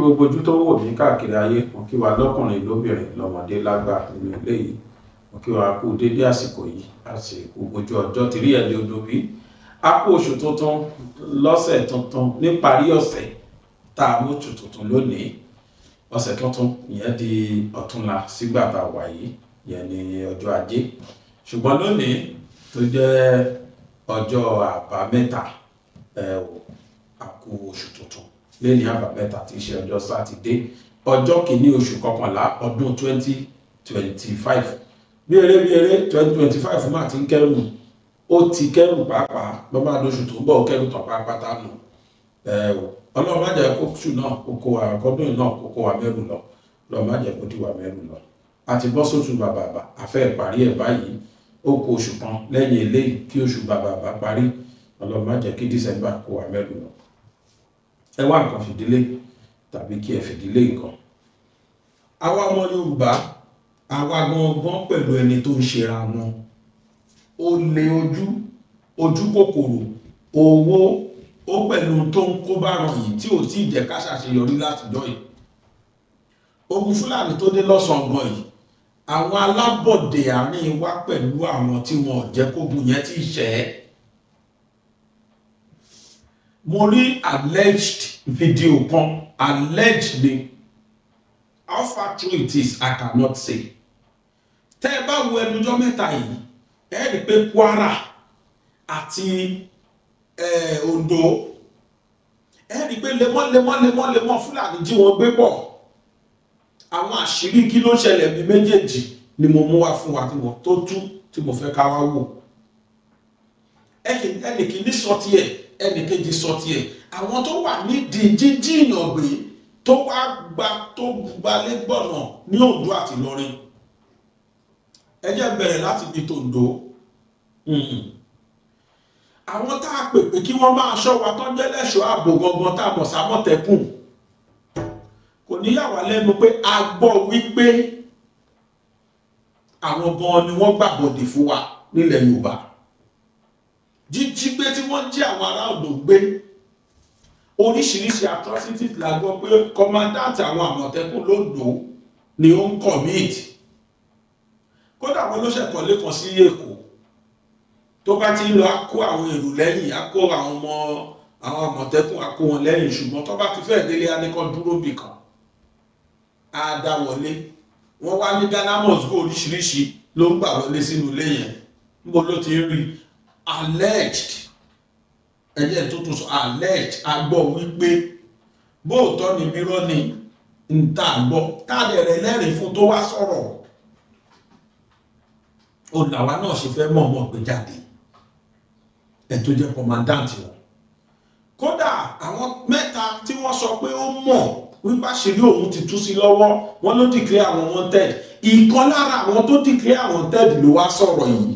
gbogbo ojú tó wò mí káàkiri ayé, mo kí wa lọ́kùnrin lóbìnrin lọ́mọdé lágbà nínú ilé yìí, mo kí wa kú dédé àsìkò yìí, àsìkò ojú ọjọ́ ti rí ẹ̀dẹ̀ odò bí a kú oṣù tuntun lọ́sẹ̀ tuntun níparí ọ̀sẹ̀ tá a mú oṣù tuntun lónìí. Ọ̀sẹ̀ tuntun ìyẹn di ọ̀túnla sígbà tá a wà yìí, ìyẹn ní ọjọ́ ajé, ṣùgbọ́n lónìí tó jẹ́ ọjọ́ àbámẹ́ta a kú oṣù tuntun lẹ́ni àbámẹ́ta tí í ṣe ọjọ́ sátidé ọjọ́ kìíní oṣù kọkànlá ọdún 2025. bí eré 2025 máa ti ń kẹ́rù, ó ti kẹ́rù pàápàá bọ́bá lóṣù tó ń bọ̀ kẹ́rù tán pàápàá nù. Ọlọ́run má jẹ́ kóṣù náà kókó wa kọ́dún náà kókó wa mẹ́rù lọ, Ọlọ́run má jẹ́ kó dí wa mẹ́rù lọ. A ti bọ́ sóṣù bàbàbà àfẹ́ ìparí ẹ̀ báyìí, ó kó oṣù kan lẹ́yìn eléyìí kí oṣù bàbàbà parí. Ọlọ́run má jẹ́ kí December kó wa mẹ́rù lọ. Ẹ wá nǹkan fìdílé tàbí kí ẹ fìdílé nǹkan. Àwa ọmọ Yorùbá, àwa gangan pẹ̀lú ẹni tó ń ṣera wọn, ó lé ojú kòkòrò, owó, ó pẹ̀lú tó ń kó bá ràn yìí tí ò tí ì jẹ́ ká ṣàṣeyọrí látijọ́ yìí. Ogun Fúlàní tó dé lọ́sàn-án gan yìí, àwọn alábọ̀dé àárín wa pẹ̀lú àwọn tí wọn ò jẹ́ kógun yẹn tí ì ṣẹ́. Mo rí alleged video kan, allegedly, how far true it is I cannot say. Tẹ́ ẹ bá wo ẹnujọ́ mẹ́ta yìí, ẹ rí pé Kwara àti Ondo, ẹ rí pé lemọ́ Fúlàní jí wọn gbé pọ̀. Àwọn àṣírí kí ló ṣẹlẹ̀ bí méjèèjì ni mo mú wá fún wa tí mo tó tú tí mo fẹ́ ká wá wò. Ẹnì kìíní sọ tiẹ̀, ẹnì kejì sọ tiẹ̀. Àwọn tó wà nídìí jíjìyàn gbé tó wá gbalé gbọ̀nà ní Oǹdó àti Ìlọrin. Ẹ jẹ́ bẹ̀rẹ̀ láti ibi t'Oǹdó. Àwọn tá a pè pé kí wọ́n máa ṣọ́ wa tán jẹ́ lẹ́ṣọ́ ààbò gangan tá a mọ̀ s'Àmọ̀tẹ́kùn. Kò ní yà wá lẹ́nu pé a gbọ́ wípé àwọn gan ni wọ́n gbàbọ̀dè fún wa nílẹ̀ Yorùbá. Jíjí gbé tí wọ́n jí àwọn ará Oǹdó gbé, oríṣiríṣi atrocities la gbọ́ pé commandant àwọn Àmọ̀tẹ́kùn l'Oǹdó ni ó ń commit. Kódà wọn ló ṣẹ̀kọ́lé kan sí Èkó, tó bá ti ń lọ á kó àwọn èrò lẹ́yìn, á kó àwọn ọmọ àwọn Àmọ̀tẹ́kùn á kó wọn lẹ́yìn, ṣùgbọ́n tó bá ti fẹ́ délé á ní kó dúró bì kan, á dá wọlé. Wọ́n wá ní Ghana must go oríṣiríṣi ló ń gbà wọlé sínú ilé yẹn. Níbo ló ti ń rí? Alleged, ẹ̀jẹ̀ tó tún sọ alleged, a gbọ́ wípé bóòtọ́ ni mírọ́ ni ń tà gbọ́, káàdì rẹ̀ lẹ́rìí fún tó wá sọ̀rọ̀. Ó làwa náà ṣe fẹ́ mọ̀ pé jáde ẹ̀ tó jẹ́ commandant wọn. Kódà àwọn mẹ́ta tí wọ́n sọ pé ó mọ̀ wípé àṣírí òun ti tú sí lọ́wọ́, wọ́n ló declare àwọn wanted. Ìkan lára àwọn tó declare àwọn wanted ló wá sọ̀rọ̀ yìí.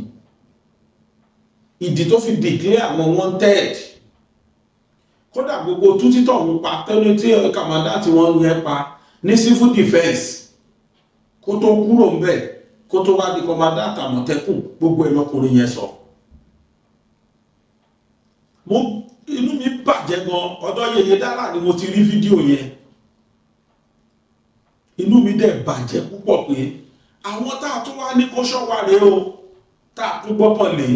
Ìdí tó fi declare àwọn wanted. Kódà gbogbo tútítọ̀ ń pa tẹ́lẹ̀ tí commandant wọn yẹn pa ní civil defence kó tó kúrò ń bẹ̀, kó tó wá di commandant Àmọ̀tẹ́kùn, gbogbo ẹlọ́kùnrin yẹn sọ. Inú mi bàjẹ́ gan, ọ̀dọ̀ Yèyé Dára ni mo ti rí fídíò yẹn. Inú mi dẹ̀ bàjẹ́ púpọ̀ pé àwọn tá a tún wá ní kó ṣọ́ wa rèé o, tá a tún gbọ́kàn lé.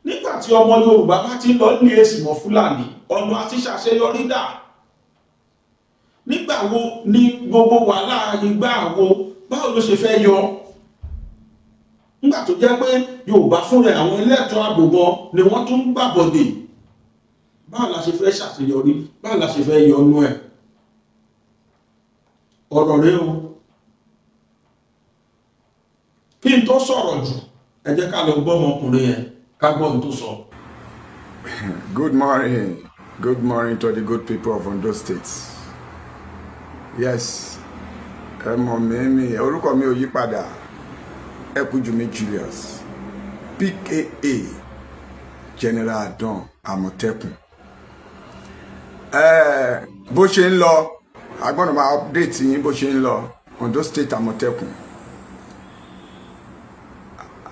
Nígbà tí ọmọ Yorùbá bá ti lọ ní èsì mọ́ Fúlàní, ọ̀nà àti ṣàṣeyọrí dà. Nígbà wo ni gbogbo wàhálà ìgbà wo, báwo ló ṣe fẹ́ yọ? Nígbà tó jẹ́ pé Yorùbá fúnra àwọn ẹlẹ́tọ̀ọ́ ààbò gan ni wọ́n tún gbàbọ̀dè. Báwo la ṣe fẹ́ ṣàṣeyọrí? Báwo la ṣe fẹ́ yọnú ẹ̀? Ọ̀rọ̀ rẹ̀ o. Kí n tó sọ̀rọ̀ jù, ẹ jẹ́ ká lọ gbọ́ ọmọkùnrin yẹn ká gbọ́ ohun tó sọ. Good morning to the good people of Ondo State. Yes, ẹ mọ̀ mi orúkọ mi ò yí padà. Ẹkújùmí Julius, PKA General Adon Àmọ̀tẹ́kùn. Bó ṣe ń lọ, agbọ́dọ̀ máa update yín bó ṣe ń lọ Ondo State Àmọ̀tẹ́kùn.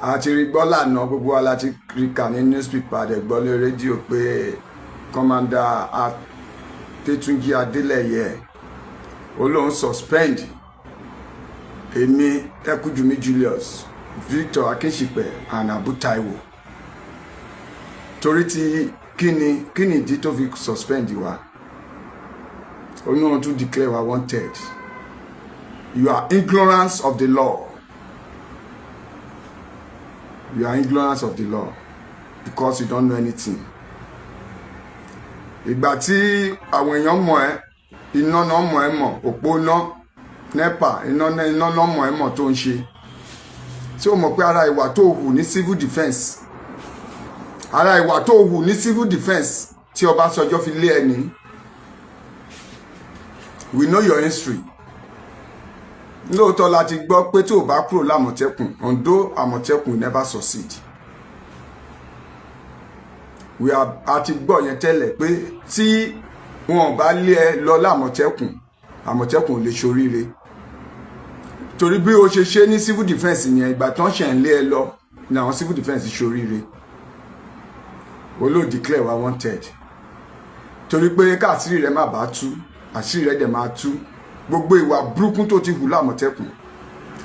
A ti rí gbọ́ lánàá, gbogbo wa láti rí kà ní newspaper dẹ̀ gbọ́ lé rédíò pé Commander Adétúnjí Adélẹ́yẹ ó lóun suspend èmi Ekujumi Julius, Victor Akinsipe and Abu Taiwo torí tí kíni ìdí tó fi suspend wa. Ó ní wọ́n tún declare wa wanted. You are ignorance of the law. You are ignorance of the law because you don't know anything. Ìgbà tí àwọn èèyàn mọ̀ ẹ́, iná náà mọ̀ ẹ́ mọ̀, òpó náà, NEPA, iná náà mọ̀ ẹ́ mọ̀ tó ń ṣe. Tí o mọ̀ pé ara ìwà tó hù ní civil defence, ara ìwà tó hù ní civil defence tí Ọbásanjọ́ fi lé ẹni. We know your history. Lóòótọ́ láti gbọ́ pé tó bá kúrò l'Àmọ̀tẹ́kùn, although Àmọ̀tẹ́kùn will never succeed. We are àti gbọ́ yẹn tẹ́lẹ̀ pé tí wọn bá lé ẹ lọ l'Àmọ̀tẹ́kùn, Àmọ̀tẹ́kùn ò lè ṣoríire. Torí bí o ṣe ní civil defence yẹn, ìgbà tán ṣe ń lé ẹ lọ ní àwọn civil defence ṣoríire. Ó ló declare wa wanted. Torí pé káàsìrì rẹ̀ má bàá tú, àṣírí rẹ̀ dẹ̀ máa tú. Gbogbo ìwà burúkú tó ti hù l'Àmọ̀tẹ́kùn,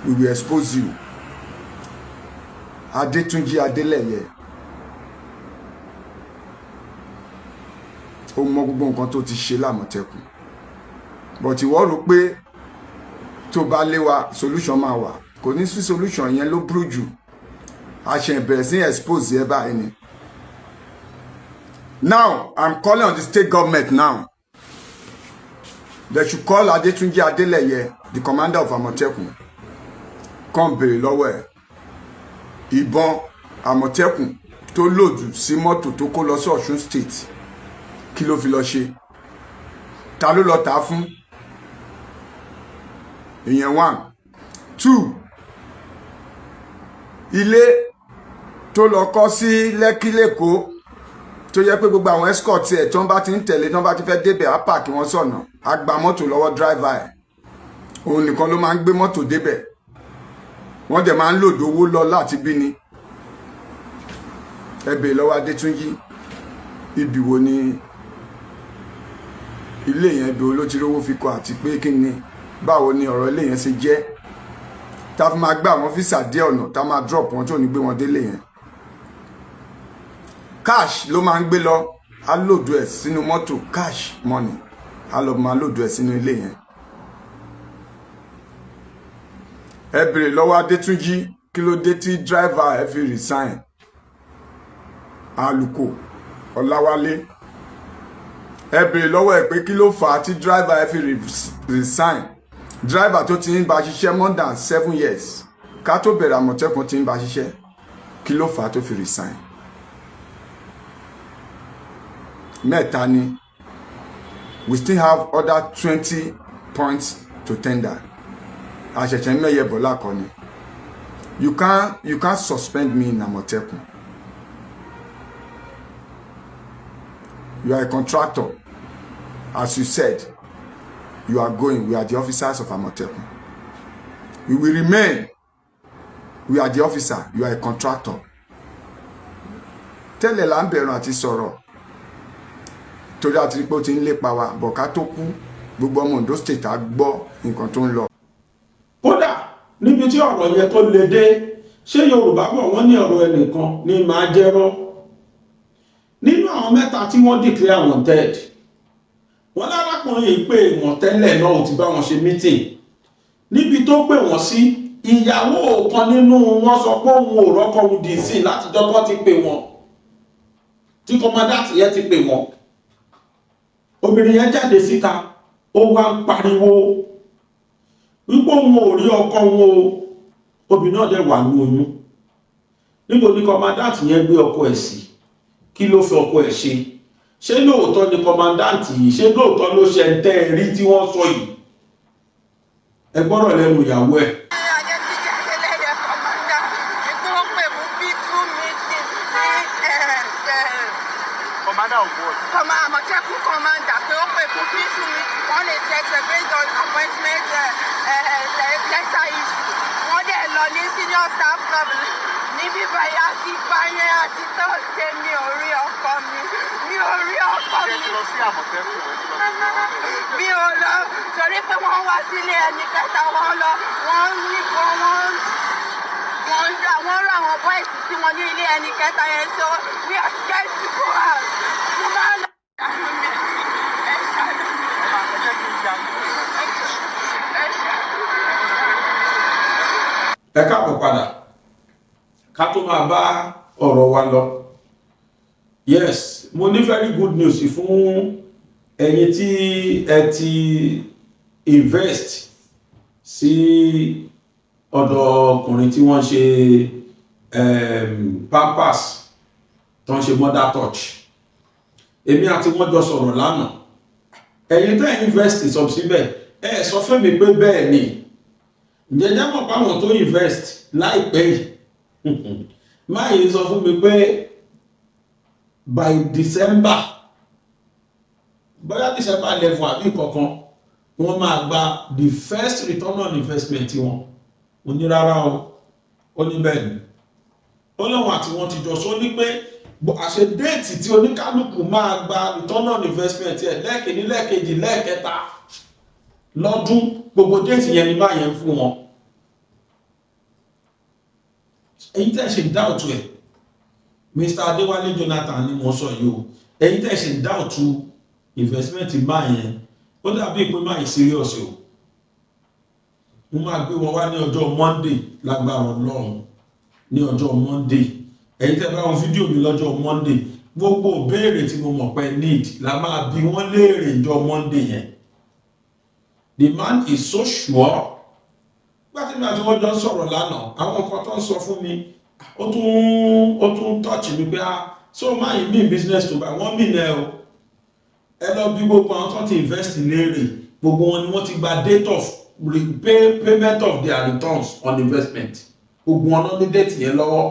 we will expose you. Adétúnjí Adélẹ́yẹ, ó mọ gbogbo nǹkan tó ti ṣe l'Àmọ̀tẹ́kùn, but ìwọ rò pé tó bá lé wa solution máa wà. Kò ní sí solution, yẹn ló burú jù. A ṣe bẹ̀rẹ̀ sí expose ẹ báyìí ni. Now I'm calling on the state government now. They should call Adétúnjí Adélẹ́yẹ, the commander of Àmọ̀tẹ́kùn. Come béèrè lọ́wọ́ ẹ̀. Ìbọn Àmọ̀tẹ́kùn tó lòdù sí mọ́tò tó kó lọ sí Ọ̀ṣun state. Kí ló fi lọ ṣe? Ta ló lọ tà á fún? Ìyẹn 1. 2. Ilé tó lọ kọ́ sí Lẹ́kí l'Ékòó tó yẹ pé gbogbo àwọn escort ẹ̀ tó ń bá ti ń tẹ̀lé tó ń bá ti fẹ́ débẹ̀ á pààkì wọn sọ̀nà, á gba mọ́tò lọ́wọ́ driver ẹ̀. Òun nìkan ló máa ń gbé mọ́tò débẹ̀. Wọ́n dẹ̀ máa ń lòdò owó lọ láti bí ni. Ẹ bèèrè lọ́wọ́ Adétúnjí, ibi wo ni ilé yẹn bí ló ti rówó fi kọ àti pé kí ni báwo ni ọ̀rọ̀ ilé yẹn ṣe jẹ́. Tá fi máa gbé àwọn físà dé ọ̀nà, tá máa drop wọn tó ní gbé wọn délé yẹn. Cash ló máa ń gbé lọ, á lòdù ẹ̀ sínú mọ́tò, cash money, á lọ máa lòdù ẹ̀ sínú ilé yẹn. Ẹ bèrè lọ́wọ́ Adétúnjí kí ló dé tí driver ẹ fi resign. Àlùkò Ọláwálé. Ẹ bèrè lọ́wọ́ ẹ pé kí ló fà á tí driver ẹ fi resign. Driver tó ti ń bá ṣiṣẹ́ more than 7 years. Ká tó bẹ̀rẹ̀ Àmọ̀tẹ́kùn ti ń bá ṣiṣẹ́. Kí ló fà á tó fi resign. Mẹ́ta ni. We still have other 20 points to tender. Àṣẹ̀ṣẹ̀ mẹ́yẹ bọ̀lá kọ́ ni. You can't suspend me in Àmọ̀tẹ́kùn. You are a contractor. As you said, you are going. We are the officers of Àmọ̀tẹ́kùn. You will remain. We are the officer. You are a contractor. Tẹ́lẹ̀ là ń bẹ̀rù àti sọ̀rọ̀. Torí àti rí pé ó ti ń lépa wa, bọ̀ ká tó kú, gbogbo ọmọ Ondo state á gbọ́ nǹkan tó ń lọ. Kódà níbi tí ọ̀rọ̀ yẹn tó le dé, ṣé Yorùbá bọ̀ wọ́n ní ọ̀rọ̀ ẹnìkan ní máa jẹ́rọ́. Nínú àwọn mẹ́ta tí wọ́n declare wanted, wọ́n lárákùnrin yìí pé wọ́n tẹ́lẹ̀ náà ò ti bá wọn ṣe meeting. Níbi tó pè wọ́n sí, ìyàwó kan nínú wọn sọ pé òun ò rọ́kọ òun dì sí láti jọ́kọ́ ti pè wọ́n. Tí kọmọdáàtì yẹn ti pè wọ́n. Obìnrin yẹn jáde síta, ó wá ń pariwo wípé òun ò rí ọkọ wọn o. Obìnrin náà dẹ̀ wà ní oyún. Níbo ni kọmọdáàtì yẹn gbé ọkọ ẹ̀ sí? Kí ló fi ọkọ ẹ̀ ṣe? Ṣé lóòótọ́ ni kọmọdáàtì yìí? Ṣé lóòótọ́ ló ṣe ń tẹ́ ẹ rí tí wọ́n sọ yìí? Ẹ gbọ́rọ̀ lẹ́nu ìyàwó ẹ̀. Àmọ̀tẹ́kùn commander pé ó pè fún peaceful meeting, wọ́n lè ṣẹ̀ṣẹ̀ based on appointment letter issue. Wọ́n dẹ̀ lọ ní senior staff club níbí báyìí àti báyẹn àti thursday mi ò rí ọkọ ọkọ mi mi ò rí ọkọ mi. Mi ò lọ torí pé wọ́n wá sílé ẹni kẹta wọ́n lọ wọ́n níbọn wọ́n rà àwọn bọ́ìsì tí wọ́n ní ilé ẹni kẹta yẹn so we are scared to go out. Mo máa ń lọ ṣàánú mi ẹ ṣàánú mi. Ẹ káàbọ̀ padà ká tó máa bá ọ̀rọ̀ wa lọ. Yes, mo ní very good news fún ẹ̀yin tí ẹ ti invest sí ọ̀dọ̀ ọkùnrin tí wọ́n ṣe pampers tó ń ṣe mother touch. Èmi àti wọ́n jọ sọ̀rọ̀ lánàá. Ẹ̀yin tẹ́ invest sọ síbẹ̀ ẹ sọ fún mi pé bẹ́ẹ̀ ni ǹjẹ́ mọ̀ pé àwọn tó invest láìpẹ́ yìí máa yìí sọ fún mi pé by December bóyá December 11 àbí kankan wọ́n máa gba the first return on investment wọn. Mo ní rárá o, ó ní bẹ́ẹ̀ ni ó lọ́wọ́ àti wọ́n ti jọ sọ ní pé àṣẹ déètì tí oníkálukú máa gba return on investment ẹ̀ lẹ́ẹ̀kejì lẹ́ẹ̀kejì lẹ́ẹ̀kẹta lọ́dún gbogbo déètì yẹn ni máa yẹn fún wọn. Ẹ̀yin tẹ́ ṣe dáùtù ẹ̀ Mr. Adéwálé Jonathan ni mo sọ yìí o. Ẹ̀yin tẹ́ ṣe dáùtù investment máa yẹn ó dàbí pé máa yìí serious o. Mo máa gbé wọn wá ní ọjọ́ Monday lágbára Ọlọ́run ní ọjọ́ Monday. Ẹ̀yin tẹ́ bá wọn fídíò mi lọ́jọ́ Monday gbogbo béèrè tí mo mọ̀ pé need la máa bi wọ́n léèrè ọjọ́ Monday yẹn. The man is so sure. Gbàtí mi àti wọ́n jọ sọ̀rọ̀ lánàá àwọn nǹkan tó ń sọ fún mi ó tún touch mi pé so máa yìí mean business tó bá wọ́n mì náà o. Ẹ lọ bí gbogbo àwọn tó ti invest léèrè gbogbo wọn ni wọ́n ti gba date of payment of their returns on investment. Gbogbo wọn náà ní date yẹn lọ́wọ́.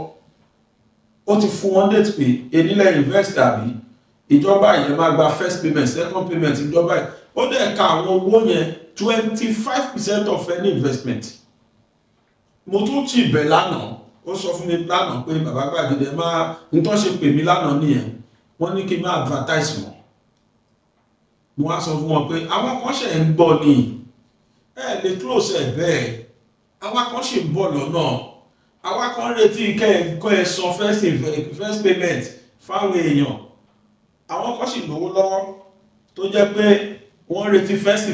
Ó ti fún wọn date pé enílẹ̀ invest àbí ìjọba yẹn máa gba first payment second payment ìjọba yẹn ó dẹ̀ ka àwọn owó yẹn 25% of any investment. Mo tún ti bẹ̀ lánàá ó sọ fún mi lánàá pé bàbá Gbàgede máa ń tọ́ ṣe pè mí lánàá nìyẹn wọ́n ní kí n máa advertise wọn. Mo wá sọ fún wọn pé àwọn kan ṣe ń gbọ́ ni ẹ lè close ẹ̀ bẹ́ẹ̀ àwọn kan ṣe ń bọ̀ lọ́nà àwọn kan retí kẹ́ ẹ san first payment fáwọn èèyàn àwọn kan sì lówó lọ́wọ́ tó jẹ́ pé wọ́n retí first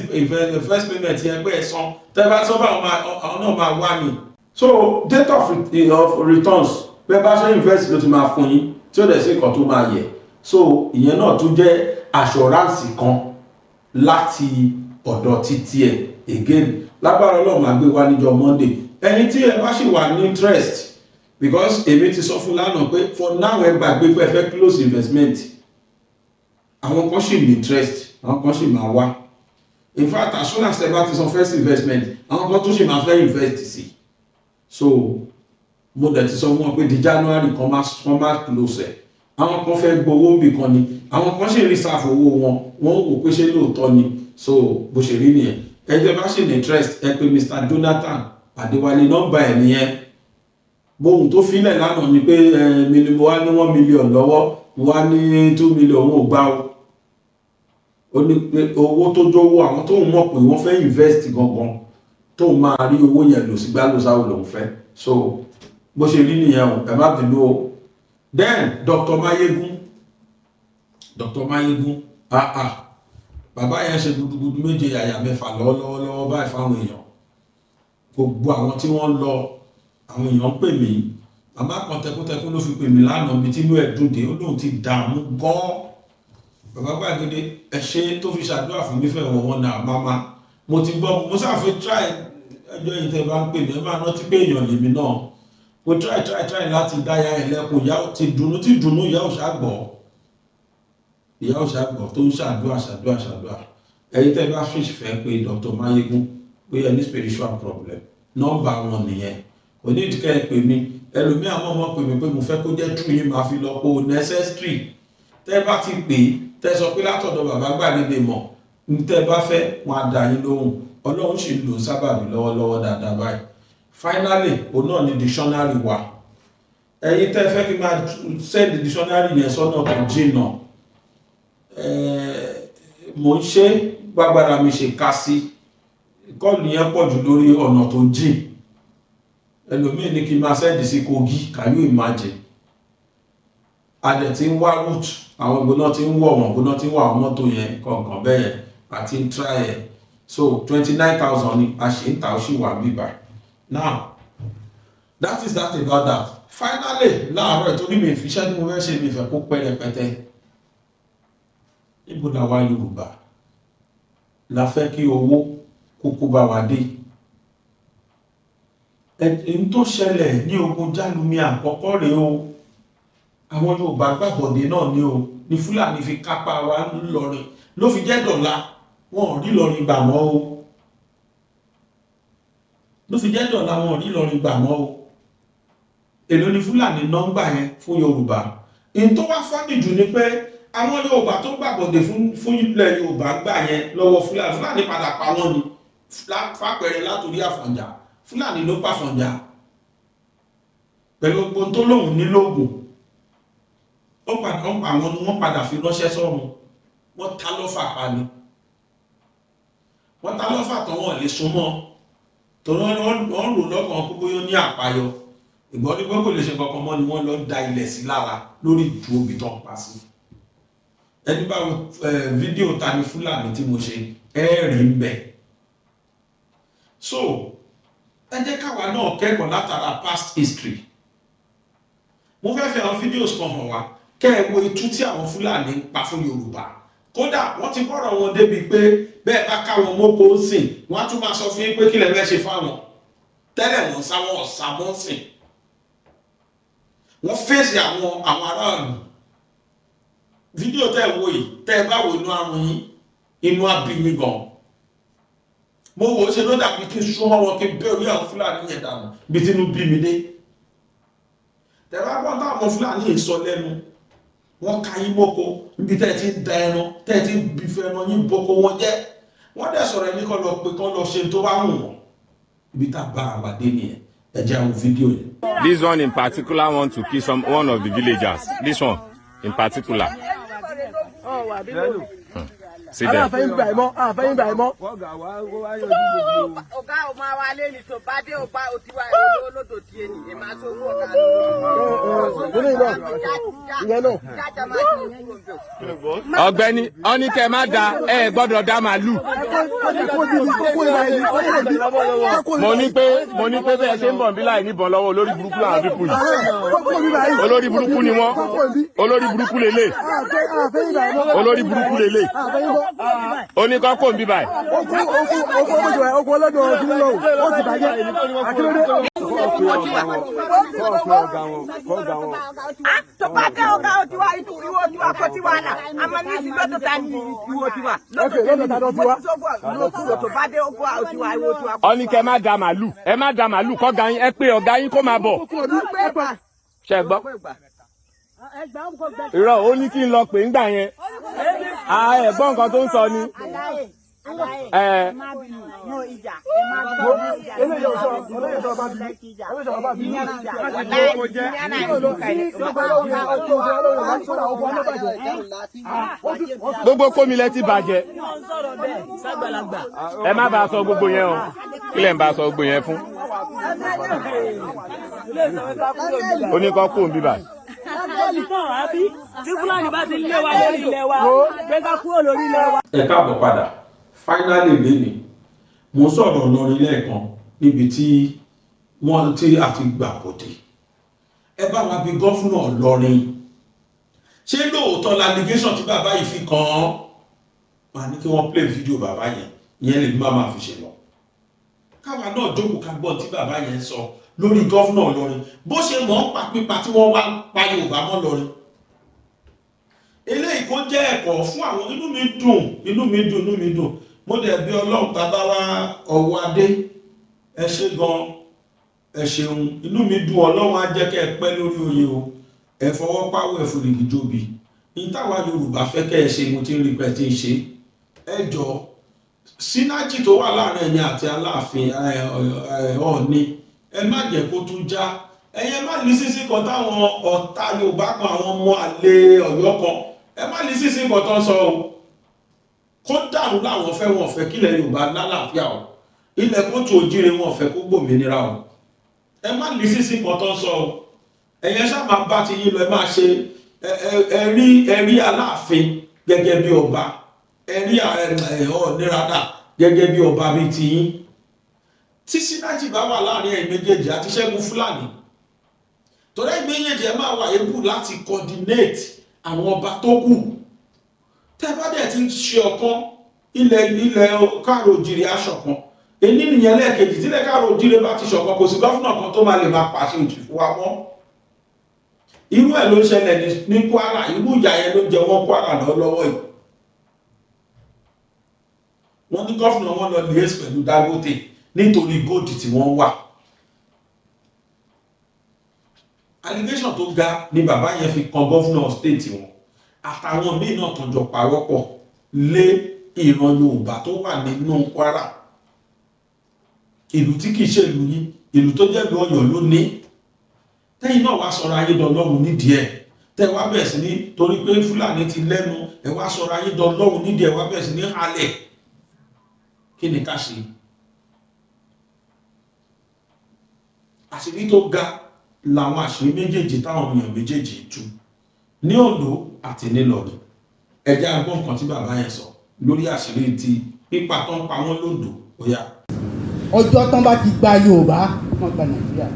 payment yẹn pé ẹ san tẹ́ bá sọ bá àwọn náà máa wá ni. So date of returns bẹ́ẹ̀ bá ṣe invest ló ti máa fún yín tí ó dẹ̀ sí nǹkan tó máa yẹ. So ìyẹn náà tún jẹ́ assurance kan láti ọ̀dọ̀ títí ẹ̀ again lágbára Ọlọ́run máa gbé wá níjọ́ Monday. Ẹni tí ẹ bá sì wà ní interest because èmi ti sọ fún lánàá pé for now ẹ gbàgbé pé ẹ fẹ́ close investment àwọn kan sì ní interest àwọn kan sì máa wá. In fact as soon as ẹ bá ti san first investment àwọn kan tó sì máa fẹ́ invest sí. So mo dẹ̀ ti sọ fún wọn pé di January kan máa close ẹ̀. Àwọn kan fẹ́ gbowó bì kan ni àwọn kan sì reserve owó wọn wò pé ṣé lóòótọ́ ni. So bó ṣe rí nìyẹn. Ẹ jẹ́ bá sì ní interest ẹ pé Mr. Jonathan Adéwálé nọ́mbà ẹ̀ nìyẹn. Bóhun tó filẹ̀ lánàá ni pé mo wá ní 1 million lọ́wọ́ mo wá ní 2 million ò gbà o. Ó ní pé owó tó jówó àwọn tó ń mọ̀ pé wọ́n fẹ́ invest gangan tó máa rí owó yẹn lò sí gbálósáwò lòun fẹ́. So bó ṣe rí nìyẹn o ẹ má bínú o. Then Dr. Mayegun bàbá yẹn ṣe gudugudu méje yàyà mẹ́fà lọ́wọ́lọ́wọ́ báyìí fáwọn èèyàn. Gbogbo àwọn tí wọ́n lọ àwọn èèyàn pè mí màmá kan tẹkútẹkú ló fi pè mí lánàá bí tí inú ẹ̀ dùn dé ó lóun ti dààmú gan-an. Bàbá Gbàgede ẹ ṣe tó fi ṣàdúrà fún mi fẹ́ wọn náà màmá mo ti gbọ́ mo ṣàfihàn try ẹjọ́ yìí tẹ́ bá ń pè mí ẹ máa rántí pé èèyàn lèmi náà mo try láti dáyà ẹlẹ́kùn ìyá ti dùnú ìyá ò ṣàgbọ̀ tó ń ṣàdúrà ẹ̀yin tẹ́ bá fẹ́ pé Dr. Mayegun pé ẹ ní spiritual problem nọ́mbà wọn nìyẹn kò ní ìdíkẹ́ ẹ pè mí ẹlòmíì àwọn ọmọ pè mí pé mo fẹ́ kó jẹ́ true yín máa fi lọ kó necessary tẹ́ bá ti pè tẹ́ sọ pé látọ̀dọ̀ bàbá Gbàgede mọ̀ ní tẹ́ bá fẹ́ wọn á dá yín lóhùn Ọlọ́run sì ń lò sábàbí lọ́wọ́lọ́wọ́ dáadáa báyìí. Finally òun náà ni dictionary wa ẹ̀yin tẹ́ fẹ́ kí n máa send dictionary yẹn sọ́nà tó jìnnà mo ń ṣe gbàgbára mi ṣe ká sí kọ́ọ̀lù yẹn pọ̀ jù lórí ọ̀nà tó jìn ẹlòmíì ní kí n máa send sí Kogi, can you imagine? Adẹ̀ tí ń wá route àwọn ìgbóná tí ń wọ̀ wọ̀n ìgbóná tí ń wà àwọn mọ́tò yẹn kọ̀ọ̀kan bẹ́ẹ̀ àti ń try ẹ̀ so 29,000 ni a ṣe ń ta ó sì wà bíbá. Now that is that about that. Finally láàárọ̀ ìtorí mi ìfiṣẹ́ tí mo fẹ́ ṣe mi ìfẹ́ kó pẹ́ rẹpẹtẹ. Níbo la wá Yorùbá la fẹ́ kí owó kókó bá wa dé. Ẹni tó ṣẹlẹ̀ ní ogun Jálumi àkọ́kọ́ rèé o. Àwọn Yorùbá Gbàbọ̀dé náà ni o ní Fúlàní fi kápá wa ńlọrin ló fi jẹ́ dọ̀la wọn ò rí lọrin gbà mọ́ o. Ló fi jẹ́ dọ̀la wọn ò rí lọrin gbà mọ́ o. Èló ni Fúlàní nọ́mbà yẹn fún Yorùbá. In tó wá fọ́nì jù ni pé àwọn Yorùbá tó Gbàbọ̀dé fún ilẹ̀ Yorùbá gbà yẹn lọ́wọ́ Fúlàní padà pa wọ́n ni fàpẹẹrẹ látòrí Àfọ̀njá Fúlàní ló pa Àfọ̀njá pẹ̀lú ogun tó lóhùn nílòògùn ó padà ń pa àwọn ni wọ́n padà fi ránṣẹ́ sọ́run wọ́n ta lọ́fà pa ni wọ́n ta lọ́fà tán wọ́n lè súnmọ́ torí wọ́n rò lọ́kàn púpọ̀ yóò ní àpáyọ ìgbọ́n ní pé kò lè ṣe kankan mọ́ ni wọ́n lọ da ilẹ̀ sí lára lórí ìdú obì tán pa sí. Ẹni bá fídíò ta ni Fúlàní tí mo ṣe rí ń bẹ̀. So ẹ jẹ́ káwa náà kẹ́kọ̀ọ́ látara past history. Mo fẹ́ fi àwọn fídíòs kan hàn wá kẹ́ ẹ wo itú tí àwọn Fúlàní ń pa fún Yorùbá. Kódà wọ́n ti bọ́rọ̀ wọn débi pé bẹ́ẹ̀ bá káwọn mọ́kò ń sìn wọ́n á tún máa sọ fún yín pé kí lẹ fẹ́ ṣe fáwọn. Tẹ́lẹ̀ wọ́n sáwọn ọ̀sà mọ́ sìn. Wọ́n fèsì àwọn aráàlú. Fídíò tẹ́ ẹ wo yìí tẹ́ ẹ bá wo inú àrùn yín inú àbí mi gan. Mo wò ó ṣe ló dàbí kí n súnmọ́ wọn kí n bẹ́ orí àwọn Fúlàní yẹn dànù bí tinú bí mi dé. Tẹ̀wá gbọ́n táwọn Fúlàní yìí sọ lẹ́nu wọ́n ka yín mọ́kọ níbi tẹ́ ẹ ti ń da ẹran tẹ́ ẹ ti ń bìfẹ́ ẹran yín bọ́kọ wọn jẹ́ wọ́n dẹ̀ sọ̀rọ̀ ẹni kan lọ pé kán lọ ṣe tó bá wù wọ́n ibi tá a bá àwa dé nìyẹn ẹ jẹ́ àwọn fídíò yẹn. This one in particular want to kill one of the villagers. This one in particular. See them. Ọ̀gbẹ́ni ọní kẹ́ má da ẹ gbọ́dọ̀ dá màálù. Mo ní pé bẹ́ẹ̀ ṣe ń bọ̀ bí láì níbọn lọ́wọ́ olórí burúkú àwọn pípù yìí. Olórí burúkú ni wọ́n. Olórí burúkú lélẹ̀. Olórí burúkú lélẹ̀. Ó ní kọ́ kò ń bí báyìí. Ó ní kẹ́ má da màálù ẹ má da màálù kọ́ ga yín ẹ pé ọ̀gá yín kó máa bọ̀. Ṣé gbọ́? Irọ́ ó ní kí n lọ pè ń gbà yẹn. Ẹ̀gbọ́n nǹkan tó ń sọ ni. Gbogbo kómi lẹ ti bàjẹ́. Ẹ má bàa sọ gbogbo yẹn o. Kí lẹ̀ ń bá sọ gbogbo yẹn fún? Ó ní kọ́ kó ń bíbà. Tí Fúlàní bá ti lé wa lórí ilẹ̀ wa, pé ká kúrò lórí ilẹ̀ wa. Ẹ káàbọ̀ padà. Finally lẹ́ni mo sọ̀rọ̀ lọ́rin lẹ́ẹ̀kan níbi tí wọ́n ti àti Gbàbọ̀dé. Ẹ bá wa bí gọ́fúnà lọ́rin. Ṣé lóòótọ́ allegation tí bàbá yìí fi kàn án? Màá ní kí wọ́n play video bàbá yẹn. Ìyẹn lè má máa fi ṣe lọ. Káwa náà jókòó ká gbọ́ tí bàbá yẹn sọ lórí gọ́fúnà lọ́rin. Bó ṣe mọ̀ ń pa pípa tí wọ́n wá pa Yorùbá mọ́ lọ́rin. Eléyìí kó jẹ́ ẹ̀kọ́ fún àwọn inú mi dùn. Mo dẹ̀ bí Ọlọ́run bàbá wa ọ̀wọ́ adé ẹ ṣé gan ẹ ṣeun inú mi dùn Ọlọ́run á jẹ́ kẹ́ ẹ pẹ́ lórí oyè o ẹ fọwọ́ páwọ́ ẹ fòrìgì jòbì ní táwa Yorùbá fẹ́ kẹ́ ẹ ṣe mo ti ń rí pẹ́ tí ń ṣe ẹ jọ sínájì tó wà láàrin ẹ̀yin àti Aláàfin Ọọ̀ni ẹ má jẹ́ kó tún já ẹ̀yin má lè sísí kan táwọn ọ̀tá Yorùbá kan àwọn ọmọ àlè Ọ̀yọ́ kan ẹ má lè sísí kan tó ń sọ o kó dàrú láwọn fẹ́ wọn fẹ́ kílẹ̀ Yorùbá lálàáfíà o ilẹ̀ kóòtù òjìrè wọn fẹ́ kó gbòmìnira o ẹ má lè sísí kan tó ń sọ o ẹ̀yin ṣáà máa bá ti yín lọ ẹ máa ṣe ẹ̀rí Aláàfin gẹ́gẹ́ bí ọba ẹ̀rí Ọ̀nìràdà gẹ́gẹ́ bí ọba bíi ti yín tí sínájì bá wà láàrin ẹ̀yin méjèèjì àti ṣẹ́gun Fúlàní torí ẹ̀yin méjèèjì ẹ máa wà ébù láti coordinate àwọn ọba tó kù tẹ́ bá dẹ̀ ti ṣe ọ̀kan ilẹ̀ káàrọ̀ òjìrì aṣọ̀kan èyí nìyẹn lẹ́ẹ̀kejì tí ilẹ̀ káàrọ̀ òjìrì bá ti ṣọ̀kan kò sí gọ́fúnà kan tó máa lè máa pàṣẹ òjì fún wa mọ́ irú ẹ̀ ló ṣẹlẹ̀ ní Kwara irú ìyà yẹn ló jẹ wọ́n Kwara lọ́wọ́ yìí wọ́n ní gọ́fúnà wọn lọ liaise pẹ̀lú Dangote nítorí góòdì tí wọ́n wà allegation tó ga ni bàbá yẹn fi kan gọ́fúnà state wọn àtàwọn míì náà tọjọ pawọ́pọ̀ lé ìran Yorùbá tó wà nínú Kwara ìlú tí kìí ṣe ìlú yín ìlú tó jẹ́ ìlú Ọ̀yọ́ ló ní tẹ́yìn náà wá sọ̀rọ̀ ayé dọlọ́run nídìí ẹ̀ tẹ́ wá bẹ̀rẹ̀ sí ní torí pé Fúlàní ti lẹ́nu ẹ wá sọ̀rọ̀ ayé dọlọ́run nídìí ẹ̀ wá bẹ̀rẹ̀ sí ní halẹ̀ kí ni ká ṣe àṣírí tó ga làwọn àṣírí méjèèjì táwọn èèyàn méjèèjì tú ní Oǹdó àti nílọrin ẹjẹ agbọn kan tí bàbá yẹn sọ lórí àṣírí ti pípa tó ń pa wọn lóńdó bóyá. ọjọ́ tán bá ti gba Yorùbá wọ́n gba Nàìjíríà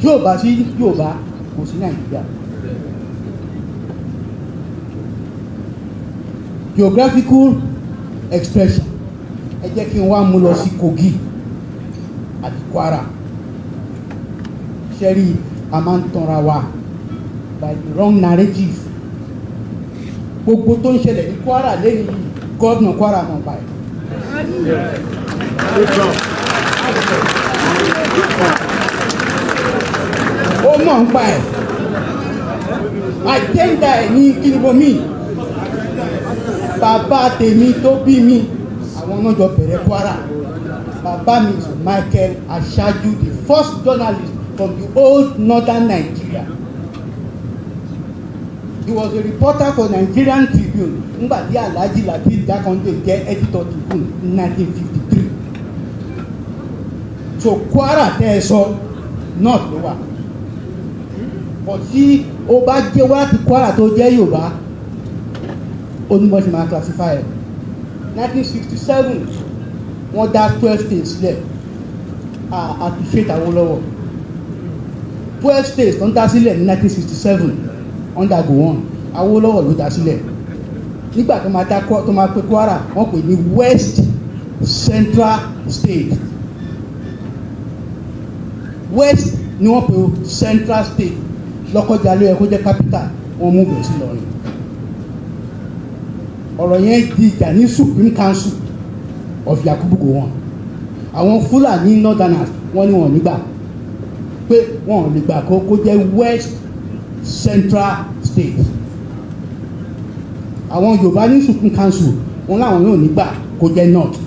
Yorùbá sí Yorùbá kò sí Nàìjíríà. Geographical expression ẹ jẹ́ kí n wá mú lọ sí Kogi àti Kwara ṣẹ́rí a máa ń tanra wa by the wrong narrative gbogbo tó ń ṣẹlẹ̀ ní Kwara lẹ́yìn gọ́ọ̀nà Kwara mọ̀ báyìí. ó mọ̀ ń pa ẹ̀ àjẹ́ndà ẹ̀ ní kínibomi bàbá tèmi tó bí mi àwọn náà jọ bẹ̀rẹ̀ Kwara bàbá mi is Michael Aṣáájú the first journalist from the old northern Nigeria. He was a reporter for Nigerian Tribune nígbà tí Alhaji Lateef Jákàndé jẹ́ editor Tribune in 1953. So Kwara tẹ́ ẹ sọ north ló wà. But tí ó bá jẹ́ wá ti Kwara tó jẹ́ Yorùbá onímọ̀ ṣe máa classify ẹ̀. 1967 wọ́n dá 12 states sílẹ̀ appreciate Awólọ́wọ̀. 12 states tó ń dá sílẹ̀ ní 1967 under Gowon Awólọ́wọ̀ ló dá sílẹ̀ nígbà tó máa pè Kwara wọ́n pè ní West Central State West ni wọ́n pè Central State Lọ́kọ́jà ló yẹ kó jẹ́ capital wọ́n mú bẹ̀rẹ̀ sí Ìlọrin ọ̀rọ̀ yẹn di ìjà ní Supreme Council of Yakubu Gowon àwọn Fulani Northerners wọ́n ní wọ́n nígbà pé wọ́n lè gbà kó jẹ́ West Central State àwọn Yorùbá ní Supreme Council wọn láwọn yóò nígbà kó jẹ́ North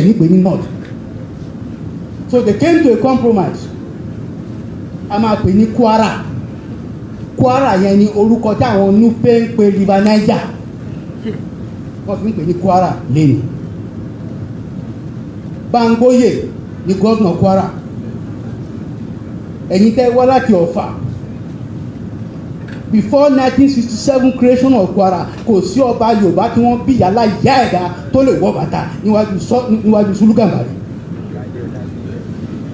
nípe ní North so they came to a compromise a máa pè ní Kwara Kwara yẹn ni orúkọ táwọn Nupe ń pe River Niger wọ́n fi ń pè ní Kwara lẹ́nu Bangboye ni gómìnà Kwara ẹ̀yin tẹ́ wá láti Ọ̀fà before 1967 creation of Kwara kò sí ọba Yorùbá tí wọ́n bí yàrá ìyá ẹ̀dá tó lè wọ bàtà níwájú Sùlùgàmbàrí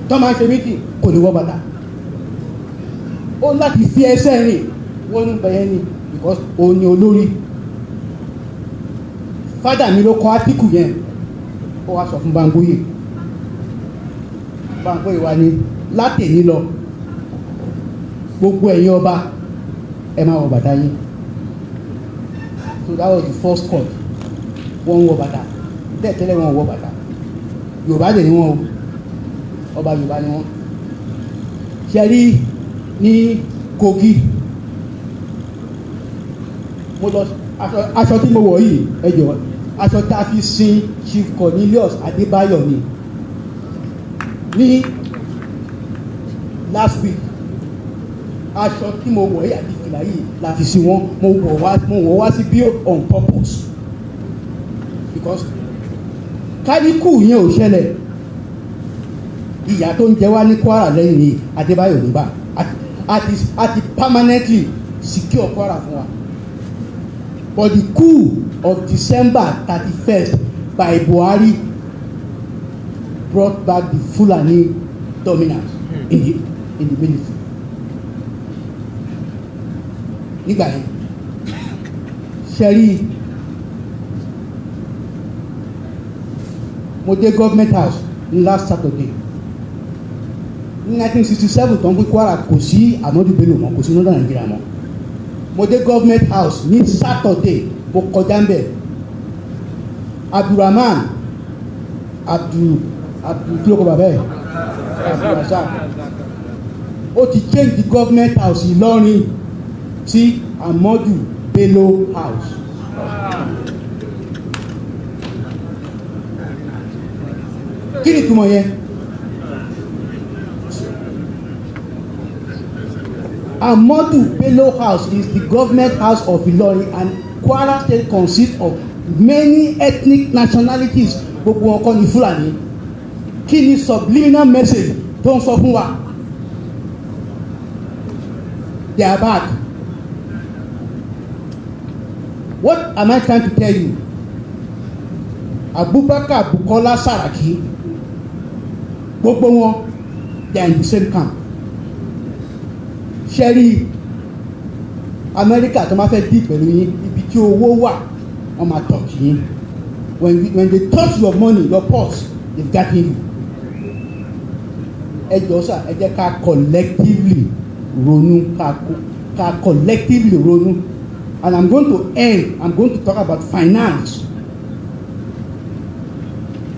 tó máa ń ṣe mítì kò lè wọ bàtà ó láti fi ẹsẹ̀ rìn wọ́n ń bẹ̀yẹn ni because òun ni olórí fádà mi ló kọ átíkù yẹn ó wá sọ fún Bangboye wa ní látẹ̀ní lọ gbogbo ẹ̀yin ọba ẹ máa wọ bàtà yín so that was the first court wọ́n ń wọ bàtà tẹ́lẹ̀ wọ́n wọ bàtà Yorùbá dẹ̀ ni wọ́n ọba Yorùbá ni wọ́n ṣe rí ní Kogi mo lọ aṣọ tí mo wọ̀ yìí ẹ jọ̀wọ́ aṣọ tá a fi sin Chief Cornelius Adébáyọ̀ ni ní last week aṣọ tí mo wọ̀ yìí àti fìlà yìí la fi sí wọn mo wọ̀ wá sí bí on purpose because káníkù yẹn ò ṣẹlẹ̀ ìyà tó ń jẹ wá ní Kwara lẹ́yìn yìí Adébáyọ̀ níbà àti permanently secure Kwara fún wa but the coup of December 31st by Buhari brought back the Fulani dominance in the military. Nígbà yẹn ṣẹ́rí mo dé government house ní last Saturday ní 1967 tó ń gbé Kwara kò sí Ahmadu Bello mọ́ kò sí northern Nigeria mọ́ mo dé government house ní Saturday mo kọjá ń bẹ̀ Abdulrahman Abdul kí ló kọ bàbá ẹ̀ Abdulrasaq ó ti change the government house Ìlọrin sí Ahmadu Bello house. Kí ni ìtumọ̀ yẹn? Ahmadu Bello house is the government house of Ilorin and Kwara state consists of many ethnic nationalities. Gbogbo wọn kọ́ ni Fulani. Kí ni subliminal message tó ń sọ fún wa? They are back. What am I trying to tell you? Abubakar Bukola Saraki, gbogbo wọn, they are in the same camp. Ṣẹ́rí Amẹ́ríkà tó máa fẹ́ dì pẹ̀lú yín, ibi tí owó wà, wọ́n máa touch yín. When they touch your money, your purse, they've got you. Ẹ jọ̀ọ́ sà, ẹ jẹ́ ká collectively ronú, ká collectively ronú. And I'm going to talk about finance.